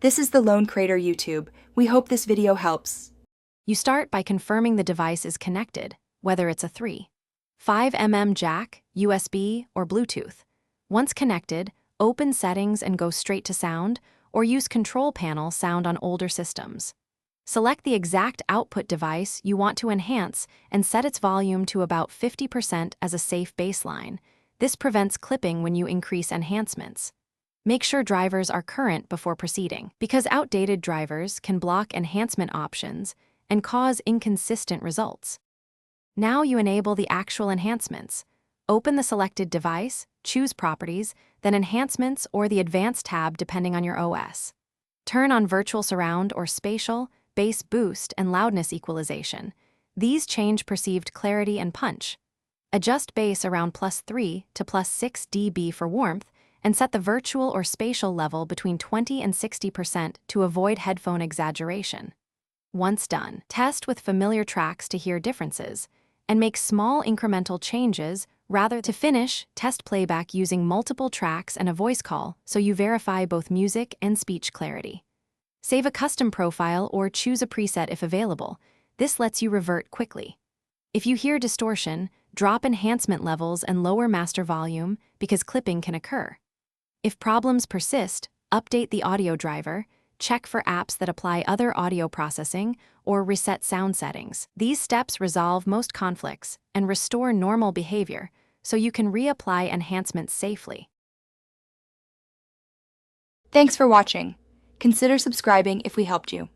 This is the Lone Crater YouTube. We hope this video helps. You start by confirming the device is connected, whether it's a 3.5 jack, USB, or Bluetooth. Once connected, open Settings and go straight to Sound, or use Control Panel Sound on older systems. Select the exact output device you want to enhance and set its volume to about 50% as a safe baseline. This prevents clipping when you increase enhancements. Make sure drivers are current before proceeding, because outdated drivers can block enhancement options and cause inconsistent results. Now you enable the actual enhancements. Open the selected device, choose Properties, then Enhancements or the Advanced tab depending on your OS. Turn on Virtual Surround or Spatial, Bass Boost, and Loudness Equalization. These change perceived clarity and punch. Adjust bass around +3 to +6 dB for warmth, and set the virtual or spatial level between 20 and 60% to avoid headphone exaggeration. Once done, test with familiar tracks to hear differences, and make small incremental changes rather to finish. Test playback using multiple tracks and a voice call so you verify both music and speech clarity. Save a custom profile or choose a preset if available. This lets you revert quickly. If you hear distortion, drop enhancement levels and lower master volume because clipping can occur. If problems persist, update the audio driver, check for apps that apply other audio processing, or reset sound settings. These steps resolve most conflicts and restore normal behavior so you can reapply enhancements safely. Thanks for watching. Consider subscribing if we helped you.